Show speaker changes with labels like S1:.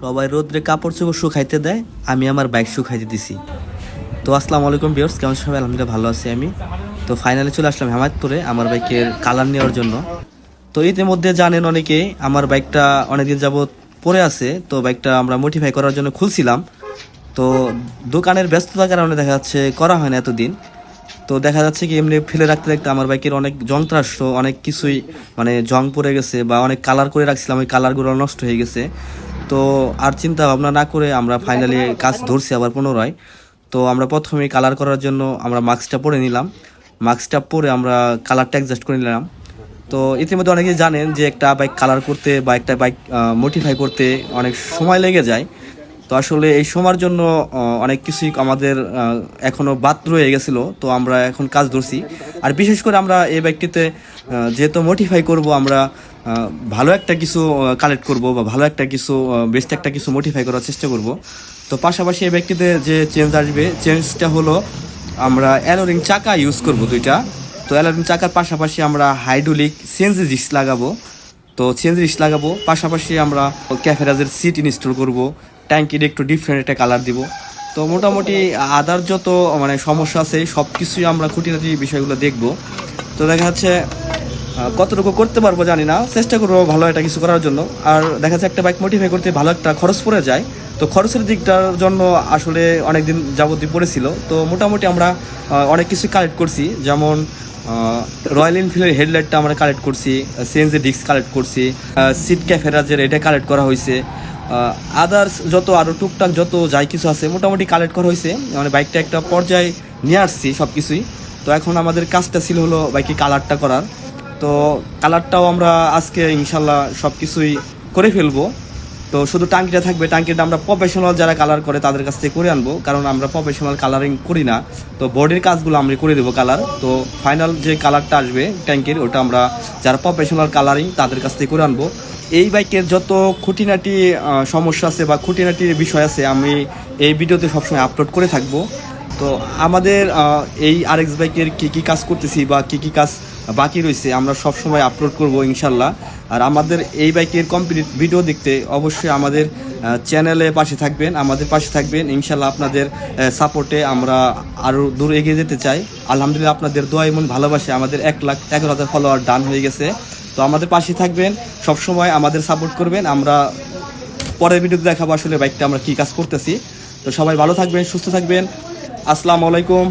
S1: সবাই রোদ্রে কাপড় চোপড় শুকাইতে দেয়, আমি আমার বাইক শুকাইতে দিছি। তো আসসালামু আলাইকুম ভিউয়ার্স, কেমন সবাই? আলহামদুলিল্লাহ ভালো আছি আমি। তো ফাইনালি চলে আসলাম হেমায়তপুরে আমার বাইকের কালার নেওয়ার জন্য। তো ইতিমধ্যে জানেন অনেকে আমার বাইকটা অনেকদিন যাবত পরে আছে, তো বাইকটা আমরা মডিফাই করার জন্য খুলছিলাম। তো দোকানের ব্যস্ততার কারণে দেখা যাচ্ছে করা হয় না এতদিন। তো দেখা যাচ্ছে কি এমনি ফেলে রাখতে রাখতে আমার বাইকের অনেক যন্ত্রাংশ অনেক কিছুই মানে জং পড়ে গেছে, বা অনেক কালার করে রাখছিলাম, ওই কালারগুলো নষ্ট হয়ে গেছে। তো আর চিন্তা ভাবনা না করে আমরা ফাইনালি কাজ ধরছি আবার পুনরায়। তো আমরা প্রথমে কালার করার জন্য আমরা মাস্কটা পরে নিলাম, মাস্কটা পরে আমরা কালারটা অ্যাডজাস্ট করে নিলাম। তো ইতিমধ্যে অনেকেই জানেন যে একটা বাইক কালার করতে বা একটা বাইক মডিফাই করতে অনেক সময় লেগে যায়। তো আসলে এই সময়ের জন্য অনেক কিছুই আমাদের এখনও বাদ রয়ে গেছিলো, তো আমরা এখন কাজ ধরছি। আর বিশেষ করে আমরা এই বাইকটিতে যেহেতু মডিফাই করব, আমরা ভালো একটা কিছু কালেক্ট করব বা ভালো একটা কিছু বেস্ট একটা কিছু মডিফাই করার চেষ্টা করব। তো পাশাপাশি এই বাইকটিতে যে চেঞ্জ আসবে, চেঞ্জটা হলো আমরা অ্যালোরিং চাকা ইউজ করব দুইটা। তো অ্যালোরিং চাকার পাশাপাশি আমরা হাইড্রোলিক সিএনজি ডিস্ক লাগাবো। তো সিএনজি ডিস্ক লাগাবো, পাশাপাশি আমরা ক্যাফেরাজের সিট ইনস্টল করব, ট্যাঙ্কির একটু ডিফারেন্ট একটা কালার দিব। তো মোটামুটি আদার যত মানে সমস্যা আছে সব কিছুই আমরা খুঁটিনাটি বিষয়গুলো দেখব। তো দেখা যাচ্ছে কতটুকু করতে পারবো জানি না, চেষ্টা করবো ভালো একটা কিছু করার জন্য। আর দেখা যাচ্ছে একটা বাইক মডিফাই করতে ভালো একটা খরচ পড়ে যায়, তো খরচের দিকটার জন্য আসলে অনেক দিন যাবতীয় পড়েছিল। তো মোটামুটি আমরা অনেক কিছু কালেক্ট করছি, যেমন রয়্যাল এনফিল্ডের হেডলাইটটা আমরা কালেক্ট করছি, সিএনজি ডিস্ক কালেক্ট করছি, সিট ক্যাফেরাজের এটা কালেক্ট করা হয়েছে, আদার্স যত আরও টুকটাক যত যাই কিছু আছে মোটামুটি কালেক্ট করা হয়েছে। মানে বাইকটা একটা পর্যায়ে নিয়ে আসছি সব কিছুই। তো এখন আমাদের কাজটা ছিল হলো বাইকে কালারটা করার। তো কালারটাও আমরা আজকে ইনশাল্লাহ সব কিছুই করে ফেলবো। তো শুধু টাঙ্কিটা থাকবে, টাঙ্কিটা আমরা প্রফেশনাল যারা কালার করে তাদের কাছ থেকে করে আনবো, কারণ আমরা প্রফেশনাল কালারিং করি না। তো বডির কাজগুলো আমরা করে দেবো কালার। তো ফাইনাল যে কালারটা আসবে ট্যাঙ্কির, ওটা আমরা যারা প্রফেশনাল কালারিং তাদের কাছ থেকে করে আনবো। এই বাইকের যত খুঁটিনাটি সমস্যা আছে বা খুঁটিনাটির বিষয় আছে আমি এই ভিডিওতে সবসময় আপলোড করে থাকবো। তো আমাদের এই আরএক্স বাইকের কী কী কাজ করতেছি বা কী কী কাজ বাকি রয়েছে আমরা সব সময় আপলোড করব ইনশাল্লাহ। আর আমাদের এই বাইকের কমপ্লিট ভিডিও দেখতে অবশ্যই আমাদের চ্যানেলে পাশে থাকবেন, আমাদের পাশে থাকবেন ইনশাল্লাহ। আপনাদের সাপোর্টে আমরা আরও দূর এগিয়ে যেতে চাই। আলহামদুলিল্লাহ আপনাদের দোয়া এমন ভালোবাসে আমাদের 1,11,000 ফলোয়ার ডান হয়ে গেছে। তো আমাদের পাশে থাকবেন, সব সময় আমাদের সাপোর্ট করবেন। আমরা পরের ভিডিওতে দেখাবো আসলে বাইকটা আমরা কী কাজ করতেছি। তো সবাই ভালো থাকবেন, সুস্থ থাকবেন। আসসালামু আলাইকুম।